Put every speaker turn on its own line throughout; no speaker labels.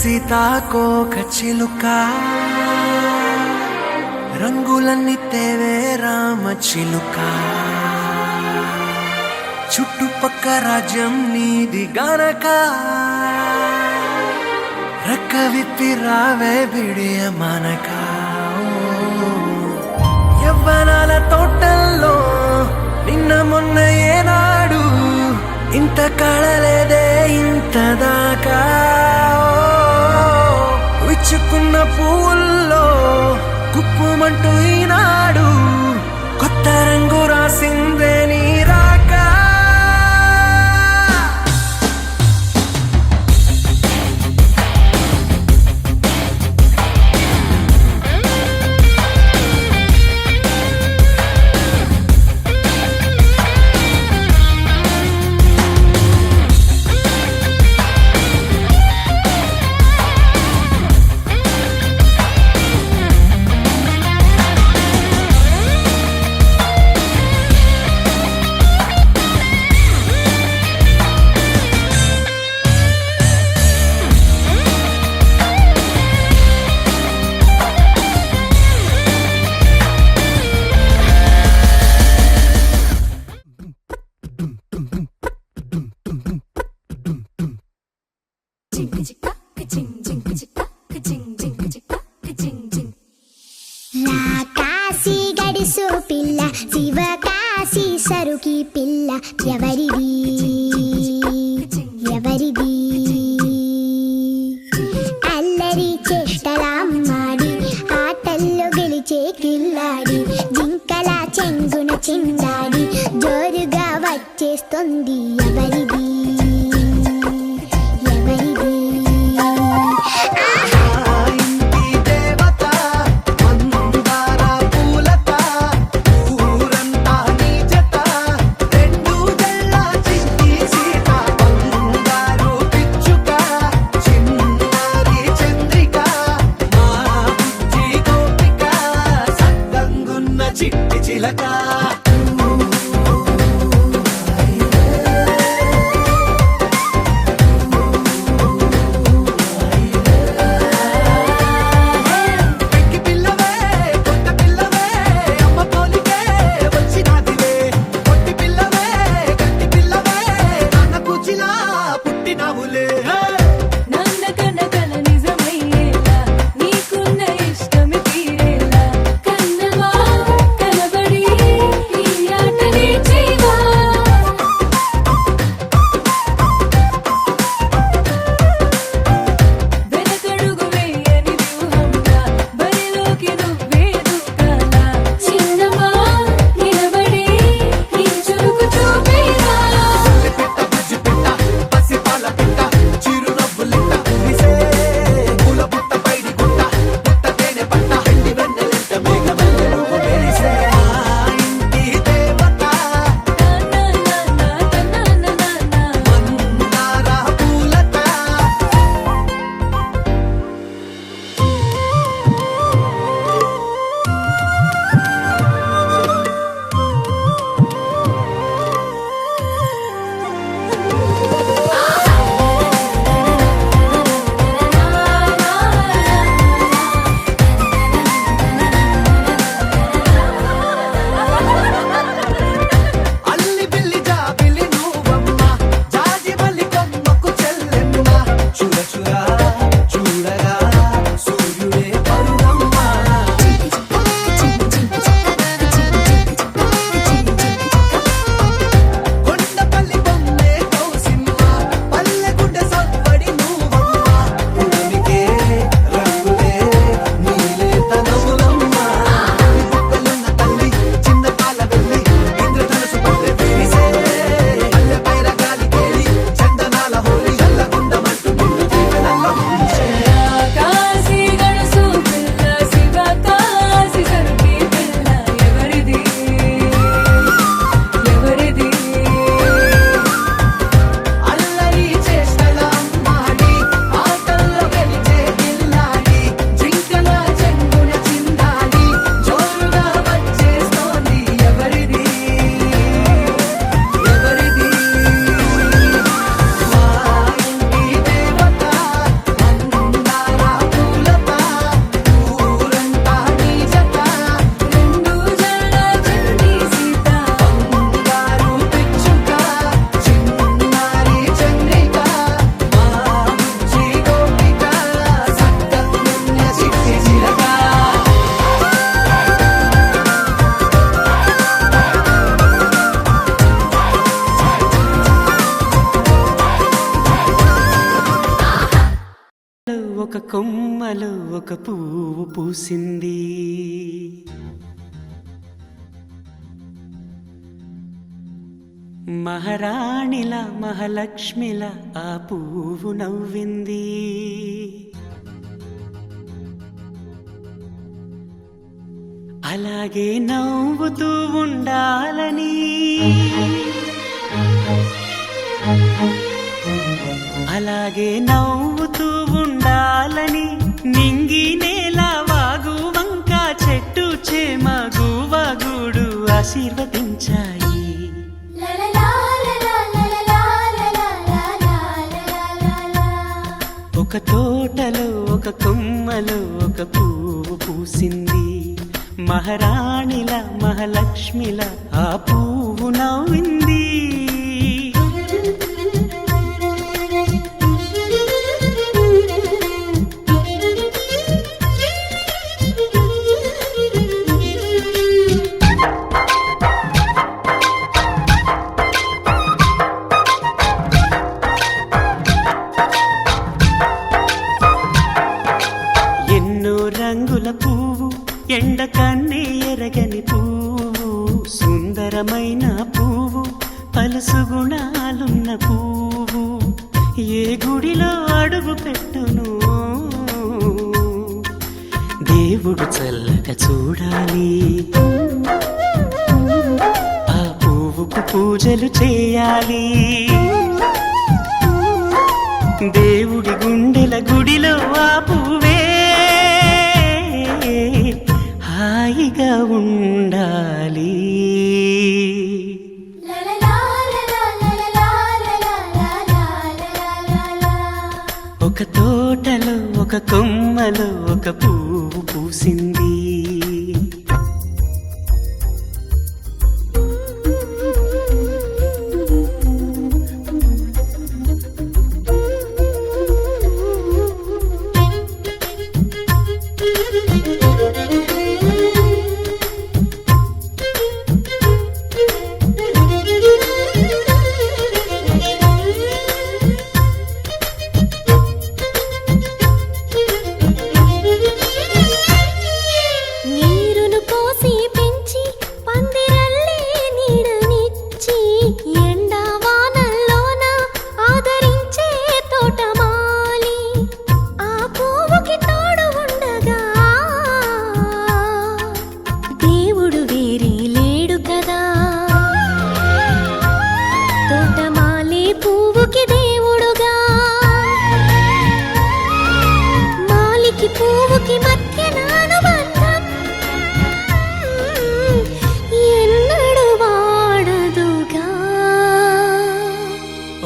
సీతాకోక చిలుక రంగులన్నీ తేవే రామ చిలుక చుట్టుపక్క రాజ్యం నీది గనక రెక్క విప్పి రావే బిడియ మనక యవ్వనాల తోటల్లో నిన్న మొన్న ఏనాడు ఇంత కళలేదే ఇంత దాకా విచ్చుకున్న పూల్లో కుప్పుమంటూ ఈనాడు కొత్త రంగు రాసిందే నీ రాక
కాశీ గడిసు పిల్ల శివ కాశీ సరుకి పిల్ల ఎవరిది ఎవరిది అల్లరి చేష్టలామ్మాడి ఆటల్లో గెలిచే కిల్లాడి జింకల చెంగున చిందాడి జోరుగా వచ్చేస్తుంది ఎవరిది ఎవరిది
చిట్టి చిలక
ఒక కొమ్మలో ఒక పువ్వు పూసింది. మహారాణిల మహాలక్ష్మిల ఆ పువ్వు నవ్వింది. అలాగే నవ్వుతూ ఉండాలని, అలాగే నవ్వుతూ ఉండాలని నింగి నేల వాగు వంక చెట్టు చేమ గువగూడు ఆశీర్వదించాయి. ఒక తోటలో ఒక కొమ్మలో ఒక పువ్వు పూసింది. మహారాణిల మహాలక్ష్మిల ఆ పువ్వు నవ్వింది. రంగుల పువ్వు, ఎండ కన్నే ఎరగని పువ్వు, సుందరమైన పువ్వు, పలుసు గుణాలున్న పువ్వు, ఏ గుడిలో అడుగు పెట్టును దేవుడు చల్లగా చూడాలి. ఆ పువ్వుకు పూజలు చేయాలి. దేవుడి గుండెల గుడిలో ఆ పువ్వే హాయిగా ఉండాలి. ఒక తోటలో ఒక కొమ్మలో ఒక పువ్వు పూసింది.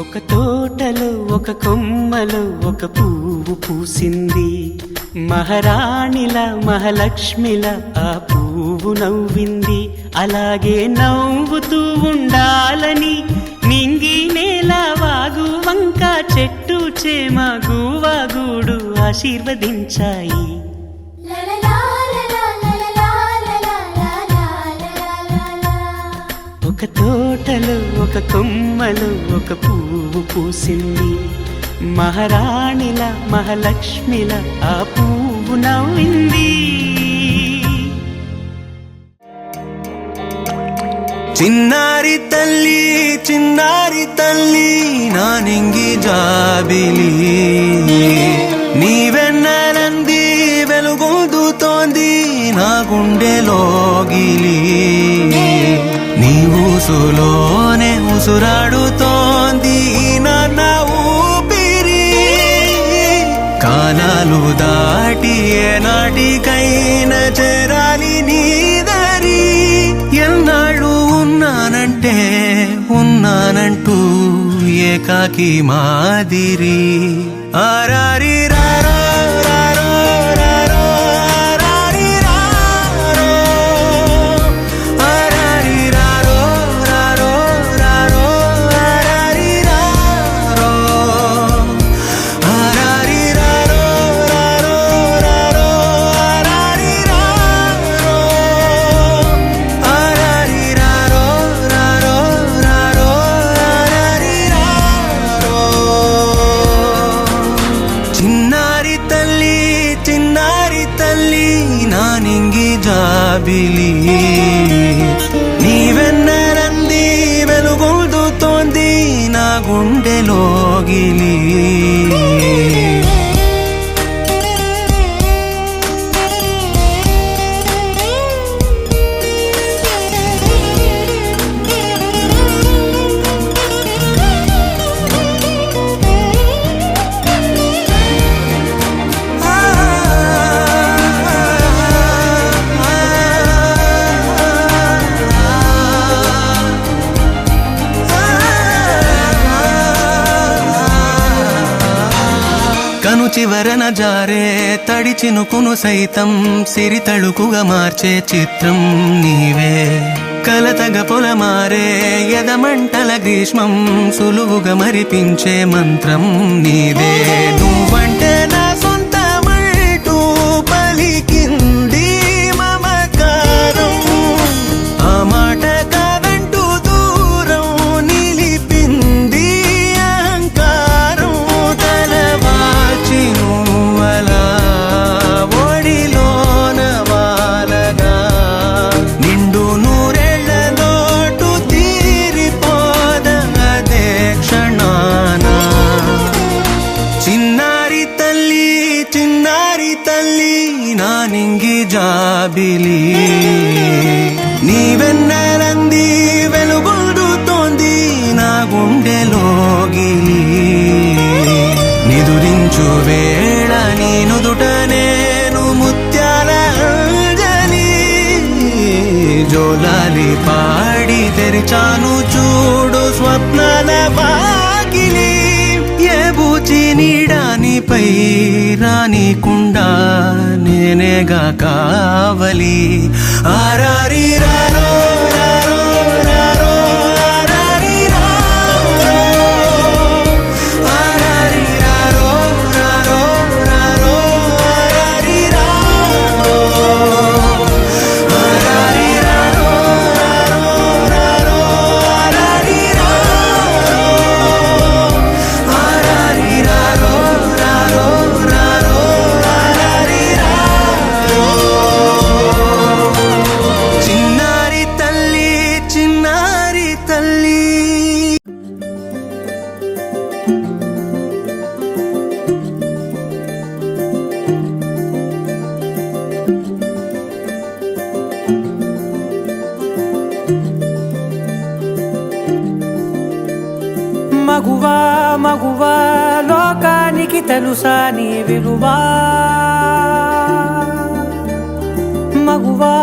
ఒక తోటలో ఒక కొమ్మలో ఒక పువ్వు పూసింది. మహారాణిల మహాలక్ష్మిల ఆ పువ్వు నవ్వింది. అలాగే నవ్వుతూ ఉండాలని నింగి నేల వాగు వంక చెట్టు చేమ గువగూడు ఆశీర్వదించాయి. ఒక తోటలో ఒక కొమ్మలో ఒక పువ్వు పూసింది. మహారాణిల మహాలక్ష్మిల ఆ పువ్వు నవ్వింది.
చిన్నారి తల్లి నా నింగి జాబిలి, నీవెన్నెలంది వెలుగొందుతోంది నా గుండెలోగిలి. నీ ఊసులోనే ఉసురాడుతోంది నాన్న ఊపిరి. కాలాలు దాటి ఏనాటికైనా చేరాలి నీ దరి. ఎన్నాళ్ళు ఉన్నానంటూ ఏకాకి మాదిరి. ఆరారి రారో రారో రారో ఆరారి రారో ఆరారి రారో రారో రారో ఆరారి రారో ఆరారి రారో రారో రారో ఆరారి రారో ఆరారి రారో రారో రారో ఆరారి రారో. చిన్నారి జాబిలి నీవెన్నరంది వెలుగొందుతోంది నా గుండెలోగిలి కను చివరన జారే తడి చినుకును సైతం సిరి తళుకుగా మార్చే చిత్రం నీవే కలతగ పొలమారే ఎదమంటల గ్రీష్మం సులువుగా మరిపించే మంత్రం నీదే నువ్వంటే నా సొంతమంటూ పలికింది మమకారం ఆ మాట కాదంటూ దూరం నిలిపింది అహంకారం తలవాల్చి నువ్వలా ఒడిలోన వాలగా నిండు నూరేళ్ల లోటు తీరిపోదదే క్షణాన చిన్నారి తల్లి నా నింగి జాబిలి నీవెన్నరంది వెలుగొందుతోంది నా గుండెలోగిలి నిదురించు వేళ నీ నుదుట నేను ముత్యాల అంజలి జోలాలి పాడి తెరిచాను చూడు స్వప్నాల బాగిలి ఏ బూచి నీడానిపై రానికుండా నేనేగా కావలి ఆరారి రారో రారో రారో ఆరారి రారో ఆరారి రారో రారో రారో ఆరారి రారో ఆరారి రారో రారో రారో ఆరారి రారో ఆరారి రారో రారో రారో ఆరారి రారో చిన్నారి తల్లి
మగువా మగువా లోకానికి తెలుసా నీ విలువా మగువా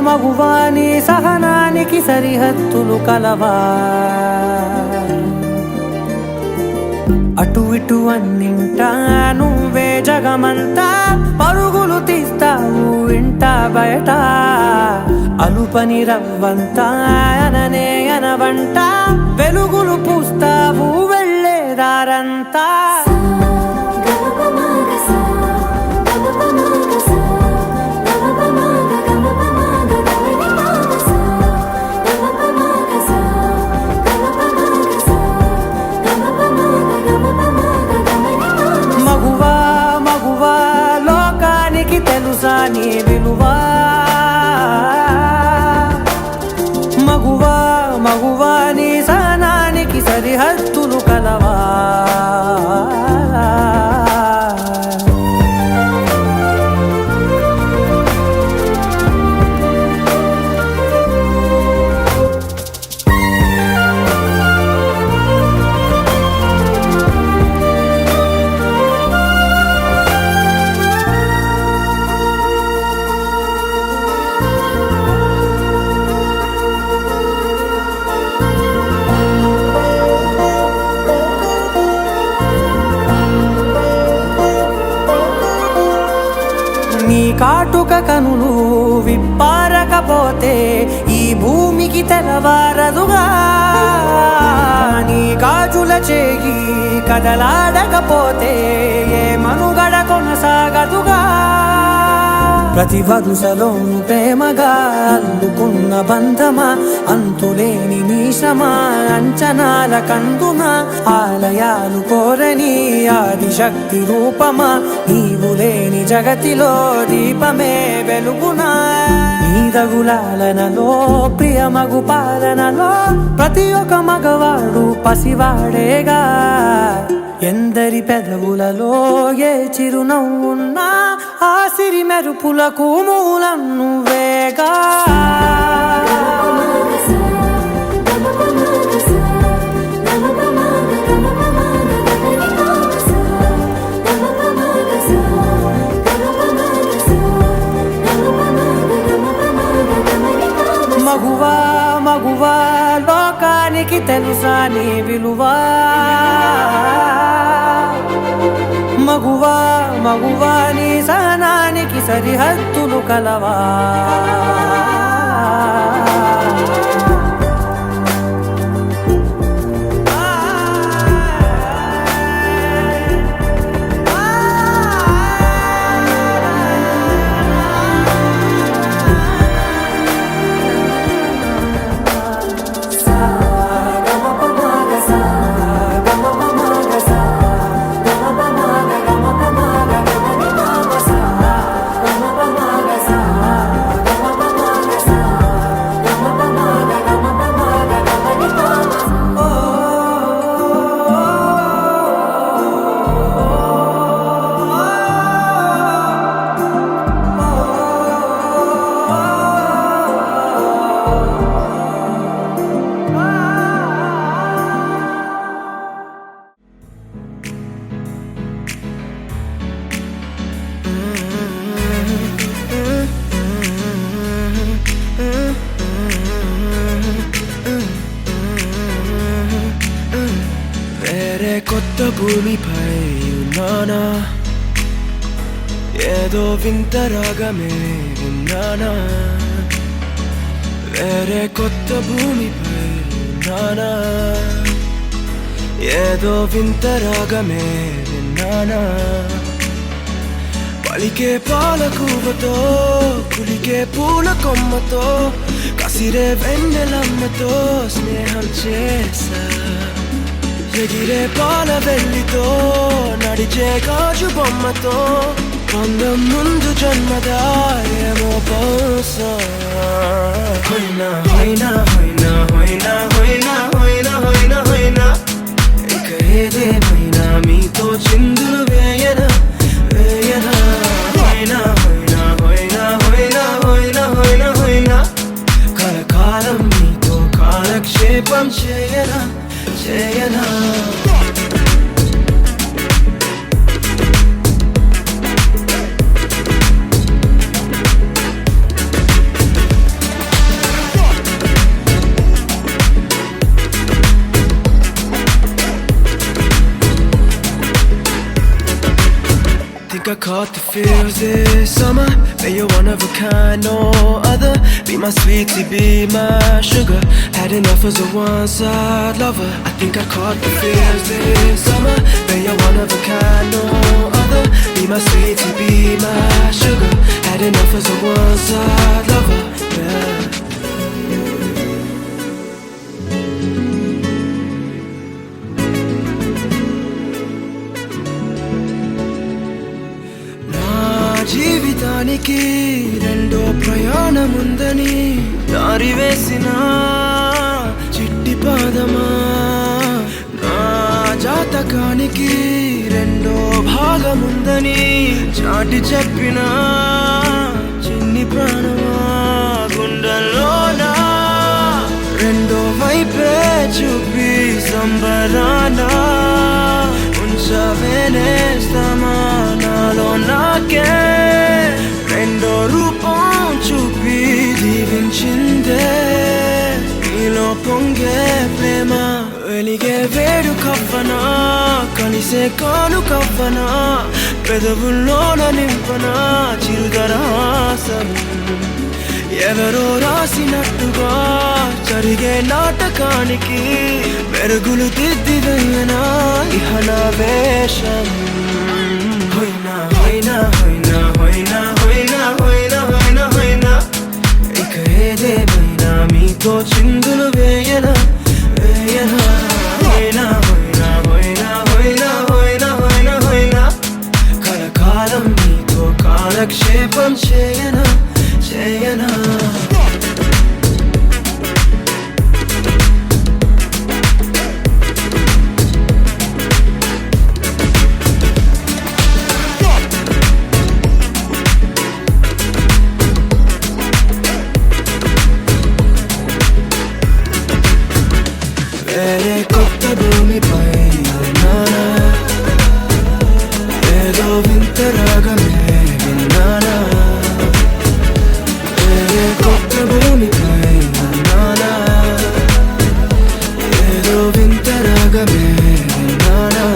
మగువా నీ సహనానికి సరిహద్దులు కలవా అటు ఇటు అన్నింటా నువ్వే జగమంతా పరుగులు తీస్తావు ఇంట బయట అలుపని రవ్వంతా అననే అనవంట వెలుగులు పూస్తావు వెళ్ళేదారంతా మగువా మగువా లోకానికి తెలుసా నీ విలువా మగువా మగువా నీ సహనానికి సరిహద్దులు కలవా నీ కాటుక కనులు విప్పారకపోతే ఈ భూమికి తెలవారదుగా నీ గాజుల చేయి కదలాడకపోతే ఏ మనుగడ కొనసాగదుగా ప్రతి వరుసలోను ప్రేమగా అల్లుకున్న బంధమా అంతులేని నీశమా అంచనాల కందున ఆలయాలు కోరని ఆదిశక్తి రూపమా నీవు లేని జగతిలో దీపమే వెలుగునా నీ నీదగులాలనలో ప్రియమగు పాలనలో ప్రతి ఒక్క మగవాడు పసివాడేగా. ఎందరి పెదవులలో ఏ చిరునవ్వున్నా ఆ సిరి మెరుపులకు మూలం నువ్వేగా. మగువా మగువా లోకానికి తెలుసా నీ విలువా. మగువా మగువా నీ సహనానికి సరిహద్దులు కలవా.
వేరే కొత్త భూమిపై ఉన్నానా, ఏదో వింత రాగమే విన్నానా. వేరే కొత్త భూమిపై ఉన్నానా, ఏదో వింత రాగమే విన్నానా. పలికే పాలకూవతో కులికే పూల కొమ్మతో కసిరే వెన్నెలమ్మతో స్నేహం చేసా. ఎగిరే పాల వెల్లితో నడిచే గాజు బొమ్మతో అందం ముందు జన్మదా ఏమో బహుశా. హోయినా హోయినా హోయినా హోయినా హోయినా హోయినా హోయినా హోయినా ఇక ఏదేమైనా మీతో చిందులు వేయనా వేయనా. హోయినా హోయినా హోయినా హోయినా హోయినా హోయినా హోయినా కలకాలం మీతో కాలక్షేపం చేయనా చేయనా. Think I caught the feels this summer. Bet you're one of a kind, no other. Be my sweetie, be my sugar. Had enough as a one-side lover. I think I caught the feels this summer. Bet you're one of a kind, no other. Be my sweetie, be my sugar. Had enough as a one-side lover. Yeah. జీవితానికి రెండో ప్రయాణముందని దారి వేసిన చిట్టి పాదమా. నా జాతకానికి రెండో భాగముందని చాటి చెప్పిన చిన్ని ప్రాణమా. గుండెల్లోనా రెండో వైపే చూపి సంబరానా ఉంచవేనేస్తామా. నాలో నాకే రెండో రూపం చూపి దీవించిందే నీలో పొంగే ప్రేమ. వెలిగే వేడు కవ్వనా కలిసే కాను కవ్వనా పెదవుల్లోన నింపనా చిరుదరహాసం. ఎవరో రాసినట్టుగా జరిగే నాటకానికి మెరుగులు దిద్దివేయనా ఇహ నా వేషం. హోయినా హోయినా హోయినా హోయినా హోయినా హోయినా హోయినా హోయినా ఇక ఏదేమైనా మీతో చిందులు వేయనా వేయనా. హోయినా హోయినా హోయినా హోయినా హోయినా హోయినా హోయినా కలకాలం మీతో కాలక్షేపం చేయనా చేయనా. వేరే కొత్త భూమిపై ఉన్నానా, ఏదో వింత రాగమే విన్నానా. వేరే కొత్త భూమిపై ఉన్నానా, ఏదో వింత రాగమే విన్నానా.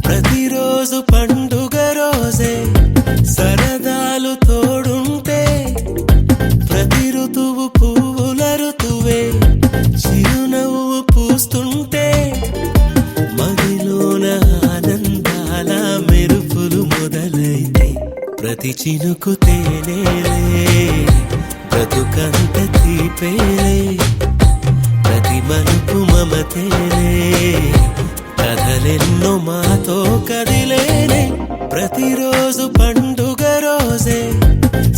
ప్రతిరోజు పండుగ రోజే సరదాలు తోడుంటే, ప్రతి ఋతువు పువ్వుల ఋతువే చిరునవ్వు పూస్తుంటే, మదిలోన ఆనందాల మెరుపులు మొదలైతే, ప్రతి చినుకు తేనేలే బ్రతుకంత తీపేలే, ప్రతి మలుపు మమతేలే కథలెన్నో మాతో కదిలేనే. ప్రతిరోజు పండుగ రోజే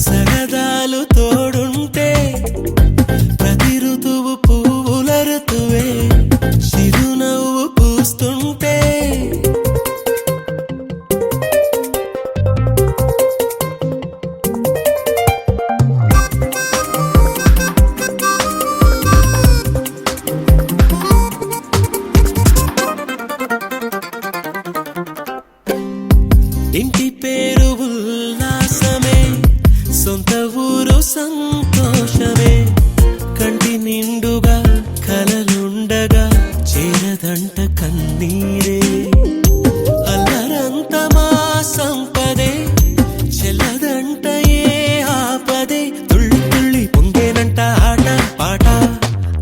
సరదాలు తోడుంటే, ప్రతి ఋతువు పువ్వుల ఋతువే చిరునవ్వు పూస్తుంటే, ఇంటి పేరు ఉల్లాసమే, సొంత ఊరు సంతోషమే, కంటి నిండుగా కలలుండగా చేరదంట కన్నీరే. అల్లరంత మా సంపదే చెల్లదంట ఏ ఆపదే, తుళ్ళి తుళ్ళి పొంగేనంట ఆట పాట,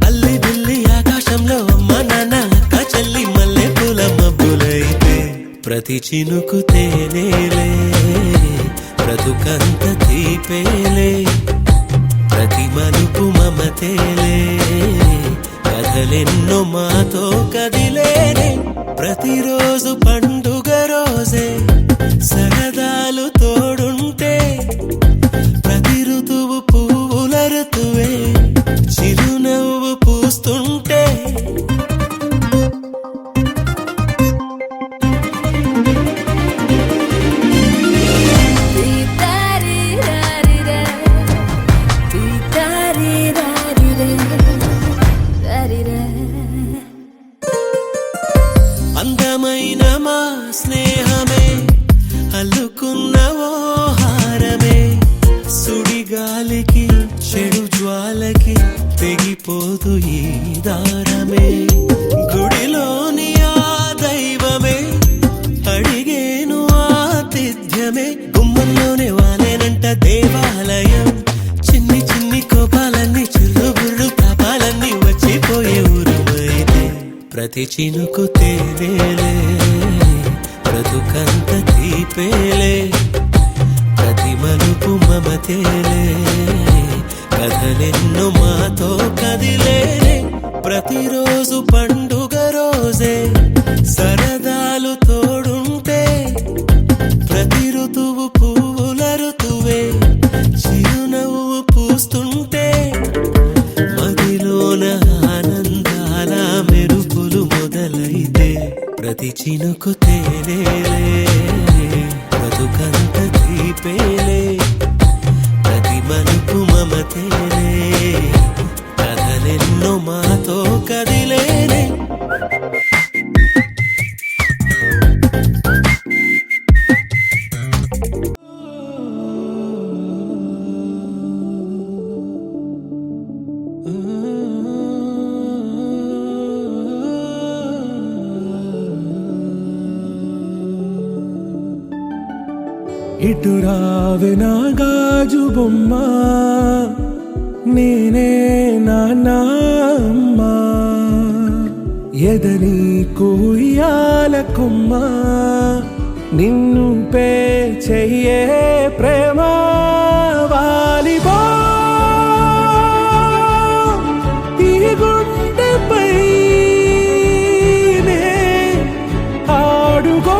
అల్లి బిల్లి ఆకాశంలో అమ్మ నాన్న అక్క చెల్లి మల్లె పూల మబ్బులైతే, ప్రతి చినుకు తేనేలే బ్రతుకంత తీపేలే, ప్రతి మలుపు మమతేలే కథలెన్నో మాతో కదిలేనే. ప్రతిరోజు పండుగ రోజే సరదాలు తోడుంటే, ప్రతి ఋతువు పువ్వుల ఋతువే చిరునవ్వు పూస్తుంటే, అందమైన మా స్నేహమే అల్లుకున్న ఓ హారమే, సుడిగాలికి చెడు జ్వాలకి తెగిపోదు ఈ దారమే. గుడిలోని ఆ దైవమే అడిగేను ఆతిథ్యమే, గుమ్మంలోనే వాలేనంట దేవాలయం, చిన్ని చిన్ని కోపాలన్నీ చిల్లు బుర్రు తాపాలన్నీ వచ్చిపోయే ఊరుమైతే, ప్రతి చినుకు తేనేలే బ్రతుకంత తీపేలే, ప్రతి మలుపు మమతేలే కథలెన్నో మాతో కదిలేనే. ప్రతిరోజు పండుగ రోజే సరదాలు తోడుంటే, ప్రతి ఋతువు పువ్వుల ఋతువే చిరునవ్వు పూస్తుంటే, మదిలోన ఆనందాల మెరుపులు మొదలైతే, ప్రతి చినుకు తేనేలే బ్రతుకంత తీపేలే, ప్రతి మలుపు మమతేలే కథలెన్నో మాతో కదిలేనే.
ఇటు రావే నా గాజు బొమ్మ, నేనే నాన్న అమ్మ, ఎదని కుయ్యాల కొమ్మ, నిన్ను పే చెయ్యే ప్రేమ వాలిబా ఈ గుండెపై ఆడుగో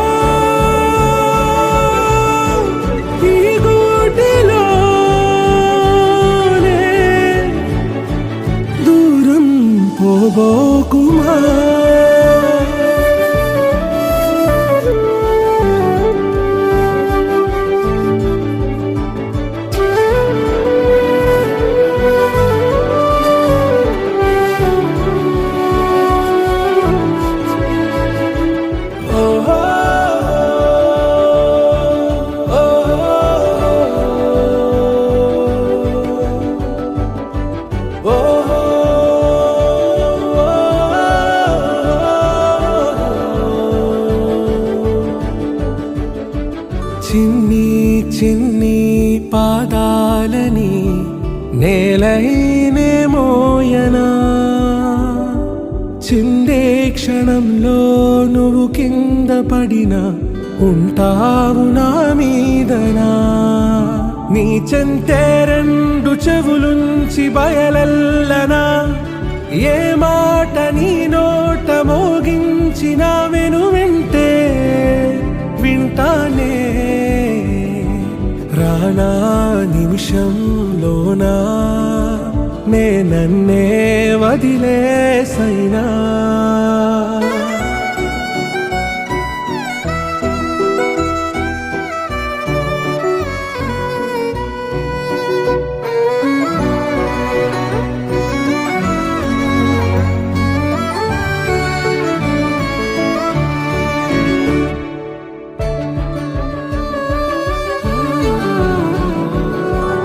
పోబోకుమా. చిన్ని చిన్ని పాదాలని నేలైనే మోయనా, చిందే క్షణంలో నువ్వు కింద పడినా ఉంటావు నా మీదనా. నీ చెంతే రెండు చెవులుంచి బయలెల్లనా, ఏ మాట నీ నోట మోగించిన వెను వింటే వింటానే. రానా నిమిషంలోనా నే నన్నే వదిలేసైనా.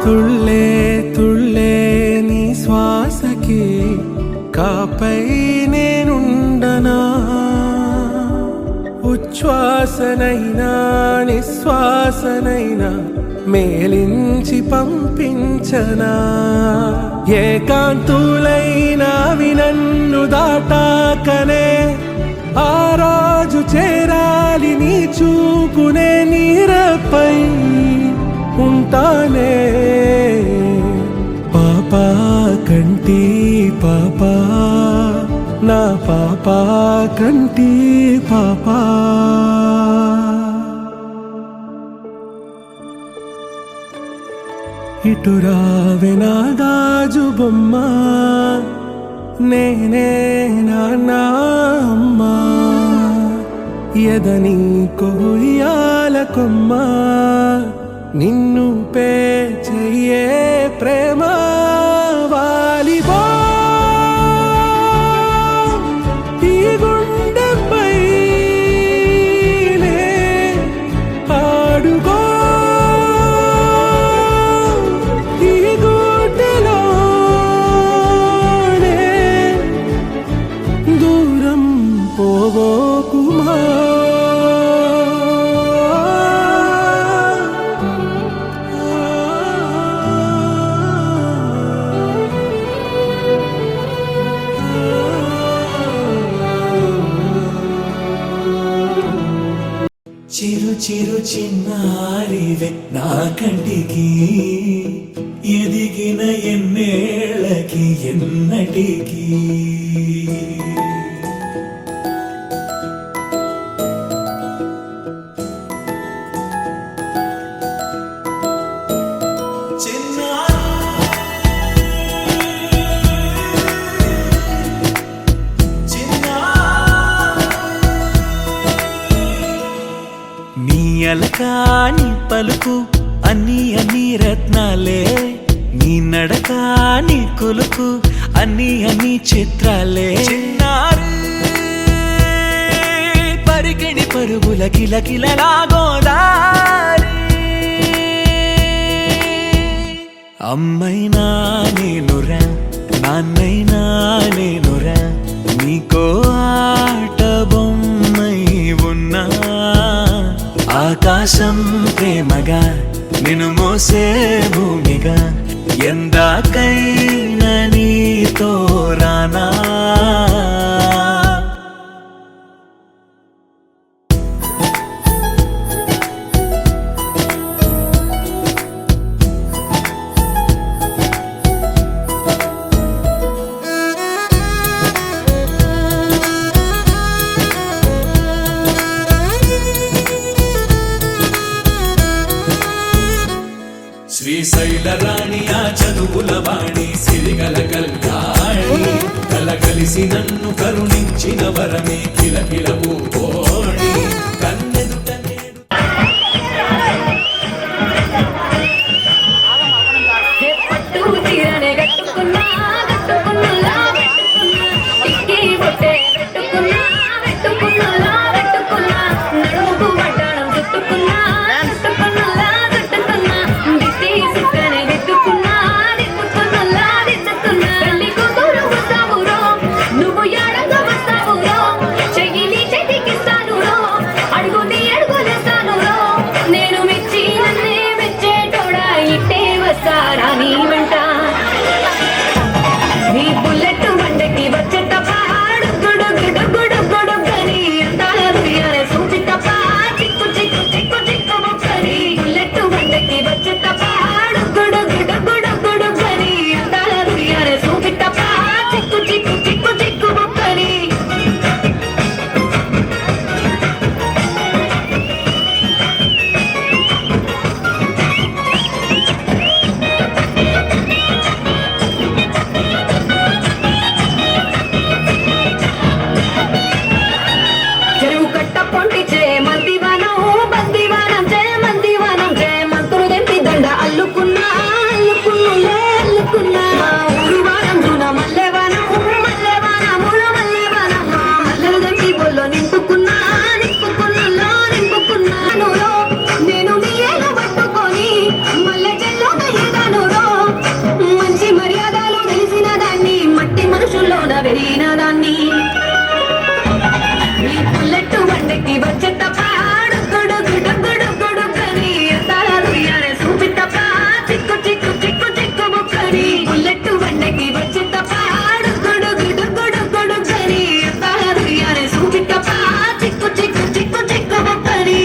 తుళ్ళే తుళ్ళే నీ శ్వాసకి కాపై నేనుండనా, ఉచ్ఛ్వాసనైనా నిశ్వాసనైనా మేలించి పంపించనా. ఏకాంతులైనా నన్ను దాటాకనే ఆ రోజు చేరాలి నీ చూపునే నీరపై ఉంటానే. పాపా కంటి పాపా నా పాపా కంటి పాపా. ఇటు రావే నా గాజు బొమ్మ, నేనే నాన్న అమ్మ, ఎదని కొయ్యాల కొమ్మ, నిన్ను పే చెయ్యే ప్రేమ వాలిబా ఈ గుండెపై ఆడుగో ఈ గుడ్డలోనే దూరం పోవోకుమా.
చిరు చిరు చిన్నారివే నా కంటికి, ఎదిగిన ఎన్నేళ్ళకి ఎన్నటికి. అలకాని పలుకు అన్ని అన్ని రత్నాలే
నీ నడక నీ కొలుకు అన్ని చిత్రాలే చిన్నారు పరికిణి పరుగుల కిలకిలలాగోదారి అమ్మైనా నేనురా నాన్నైనా నేనురా నీకో ఆట బొమ్మై ఉన్నా ఆకాశం ప్రేమగా నిన్ను మోసే భూమిగా ఎందాకైనా నీతో రానా శ్రీశైల రాణియా చదువుల వాణి సిరిగల కల్యాణి కలగలిసి నన్ను కరుణించిన వరమే కిలకిల పూకోణి కన్నెదుట
పట్టు తీరనే కట్టుకున్నా కట్టుకున్నా టిక్కి బొట్టే పెట్టుకున్నా పెట్టుకున్నా పెట్టుకున్నా నడుముకు వడ్డాణం చుట్టుకున్నా చుట్టుకున్నా చుట్టుకున్నా దిష్టి సుక్కనే దిద్దుకున్నా దిద్దుకున్నా దిద్దుకున్నా పెళ్లి కూతురు వస్తావురో నువ్వు ఎడంగా వస్తావురో చెయ్యిని చేతికిస్తానురో అడుగుని అడుగులేస్తానురో నేను మెచ్చి నన్నే మెచ్చేటోడా ఇట్టే వస్తారా నీ వెంట నీ బుల్లెట్ బండకి వచ్చే తప్ప గుడుగుడుగుడుగుడుగని అందాల రుయ్యాలే సూచి తప్ప చిక్కు చిక్కు చిక్కు చిక్కు ముక్కని బుల్లెట్ బండకి వచ్చే తప్ప గుడుగుడుగుడుగుడుగని అందాల రుయ్యాలే సూచి తప్ప చిక్కు చిక్కు చిక్కు చిక్కు ముక్కని చెరువు కట్ట పొంటి చే మందివానం బందివానం చే మందివానం చే మంతులు తెంపి దండ అల్లుకున్నా అల్లుకున్నా అల్లుకున్నా ఊరు వానం జూన మల్లెవానం మల్లెవానం ఊర మల్లెవానం మల్లెలు తెంపి బొల్లో నింపుకున్నా నింపుకున్నా నింపుకున్నాను నేను నీ ఏలు పట్టుకొని మల్లె చెల్లో ఎగానురో మంచి మర్యాదలు తెలిసిన దాన్ని మట్టి మనుషుల్లోన వెరిగిన దాన్ని నీ బుల్లెట్ బండకి వచ్చే తప్ప గుడుగుడుగుడుగుడుగని అందాల రుయ్యాలే సూచి తప్ప చిక్కు చిక్కు చిక్కు చిక్కు ముక్కని బుల్లెట్ బండకి వచ్చే తప్ప గుడుగుడుగుడుగుడుగని అందాల రుయ్యాలే సూచి తప్ప చిక్కు చిక్కు చిక్కు చిక్కు ముక్కని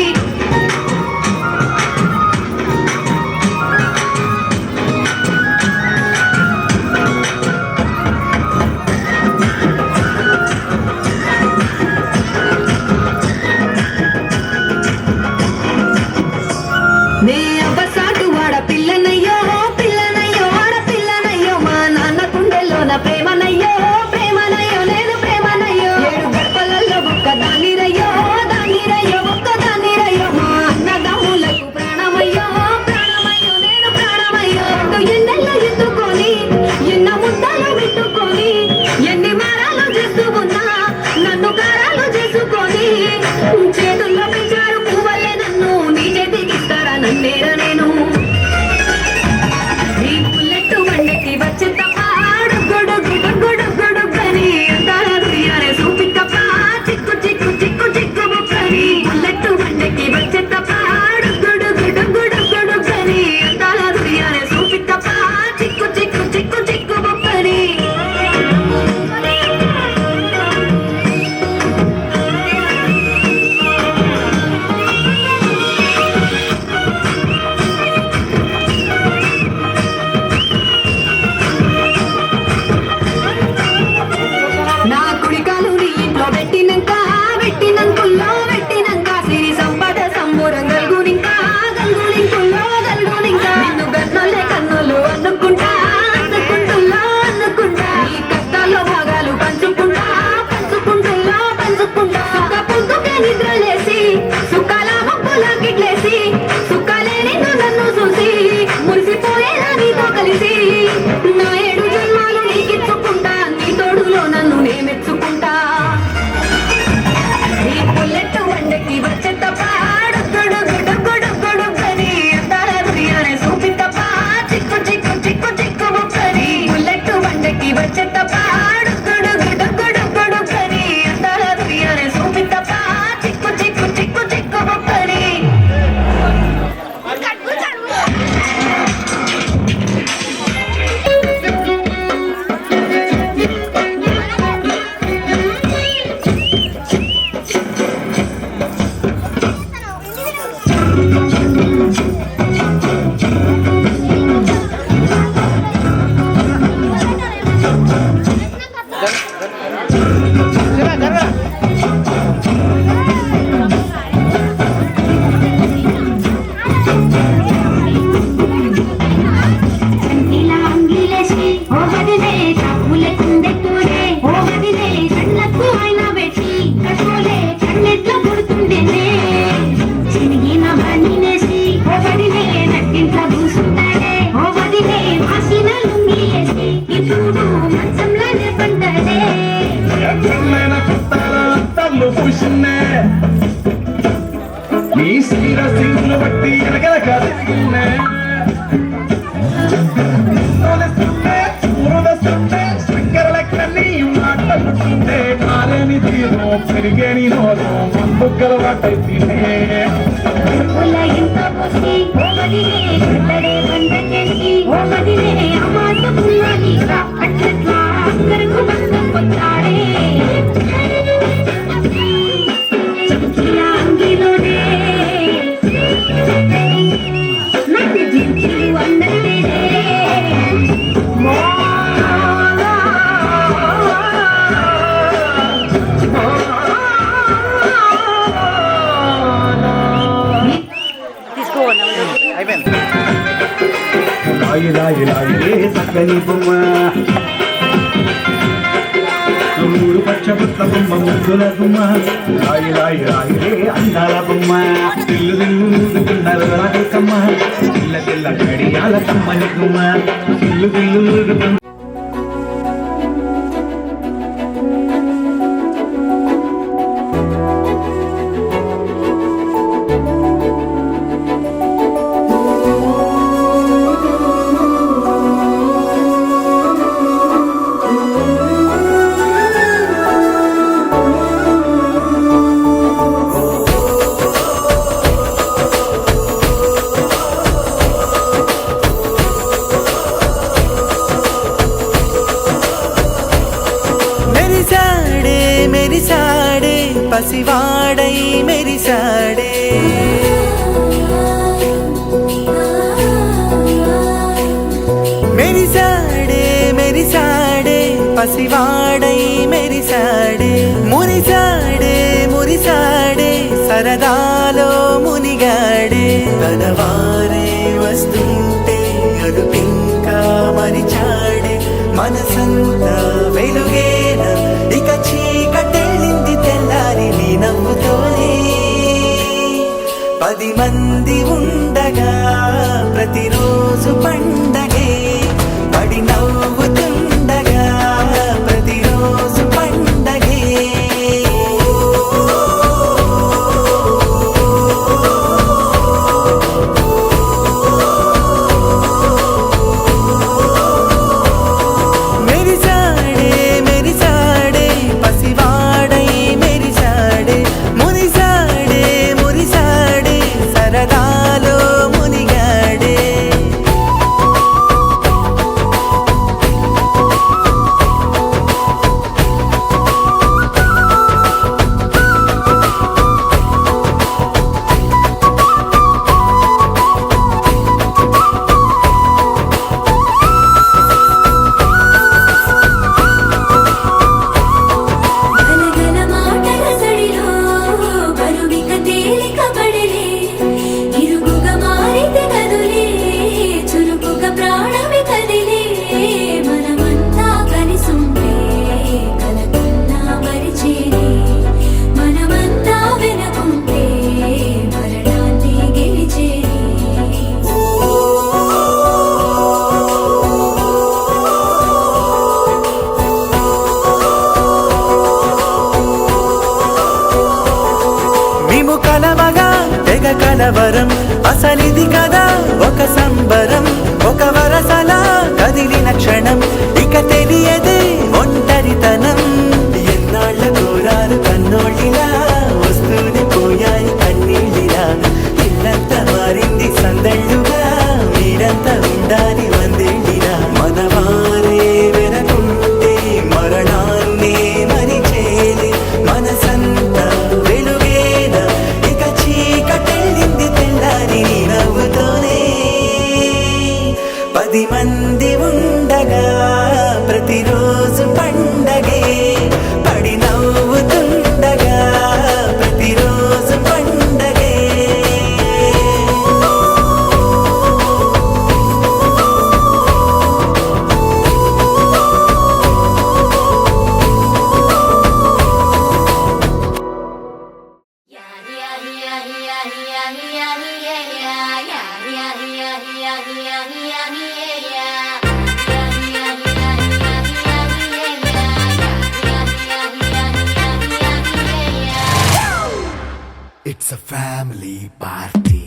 వదిలే చాకులే కుందెట్టులే ఓ వదిలే కళ్ళకు అయినా పెట్టి కట్టులే కన్నెట్లో పుడుతుండేనే చిరిగిన బండినేసి ఓ వదిలే నట్టింట్లో కూసుంటాడే ఓ వదిలే మాసిన లుంగి వేసి ఇప్పుడు మంచంలోనే పంటాడే
ఎక్కడైనా చుట్టాల తల్లు పూసిన్నే నీ సీర సింగులు బట్టి ఎనగలక తిరిగిన్నే మాటలుంటే కాలేని తీరు పెరిగేని నోరు బుగ్గల వాటైతేనే
ఎంతో పోసి ఓ వదిలే కట్టడే బండ చేసి ఓ వదిలే అమాస పుల్లానిగా అట్లట్లా అక్కరకు బంధం పొచ్చాడే చంకిలా అంగిలోనే నన్ను జింకిలు అన్నట్లేదే
లాయి లాయి లాయి సక్కని బొమ్మ ఊరు పచ్చబుట్ల బొమ్మ ముద్దుల బొమ్మ లాయి లాయి లాయి అందాల బొమ్మ తిల్లు తిల్లు ఊరుకున్నారు రాజకమ్మ తెల్ల తెల్ల గడియాల కమ్మని గుమ్మ తిల్లు తిల్లు ఊరుకున్నారు
మెరిసాడే పసివాడై మెరిసాడే మెరిసాడే మెరిసాడే పసివాడై మెరిసాడే మురిసాడే మురిసాడే సరదాలో మునిగాడే తనవారే వస్తుంటే అదుపింకా మరిచాడే మనసంతా వెలుగేనా ఇక చీకటెళ్ళింది తెల్లారి నీ నవ్వుతోనే 10 మంది ఉండగా ప్రతిరోజు పండగే పడి నవ్వుతుండగా ప్రతిరోజు పండగే కలవరం అసలిది కదా ఒక సంబరం ఒక వరసలా కదిలిన క్షణం ఇక తెలియదే ఒంటరితనం ఎన్నాళ్ళ కోరారు కన్నోళ్ళిలా వస్తూనే పోయాయి కన్నీళ్ళిలా ఇల్లంతా మారింది సందళ్ళుగా మీరంతా ఉండాలి వందేళ్ళిలా మనవారే వెనకుంటే మరణాన్నే మరిచేది మనసంతా వెలుగేనా ఇక చీకటెళ్ళింది తెల్లారి నవ్వుతో
పార్టీ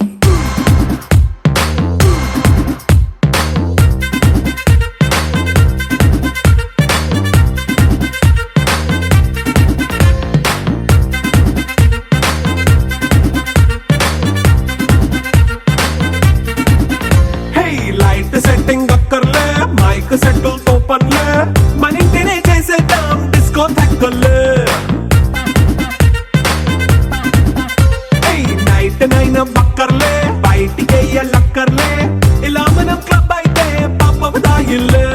లైట్ సెట్టింగ్ అక్కర్లే మైక్ సెట్టులతో పనులే మన ఇంటినే చేసేద్దాం డిస్కో థెక్కలే నైట్ నైన్ బక్కర్లే బయటికి వెయ్యలక్కర్లే ఇలా మనం క్లబ్ అయితే పాపదాయిల్లే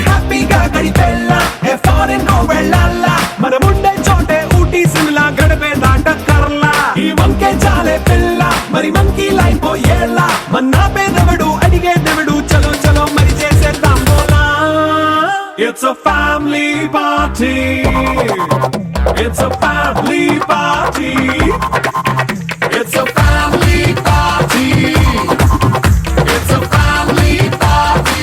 హ్యాపీగా గడిపెళ్ళా ఏ ఫారెన్ నో వెళ్ళాలా మనం ఉండే చోటే ఊటీ సిమ్లా గడిపే దాటక్కర్లా ఈ వంకే చాలే పిల్ల మరి మంకీ లైఫ్ ఏళ్ళ మన్నా పేదవడు అడిగే దేవుడు చలో చలో మరి చేసేద్దాం బోలా it's a family party it's a family party it's a family party it's a family party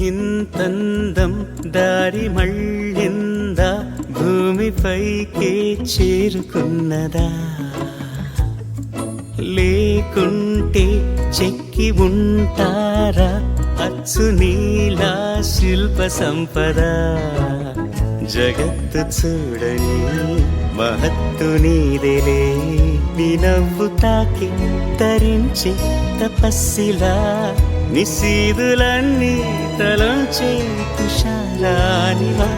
ఇంతందం దారి మళ్ళిందా భూమిపైకే చేరుకున్నదా లేకుంటే చెక్కి ఉంటారా అచ్చు నీలా శిల్ప సంపద జగత్తు చూడని మహత్తు నీదేలే నీ నవ్వు తాకి తరించి తపస్సిలా నిశీదులన్నీ తలంచే తుషారానివా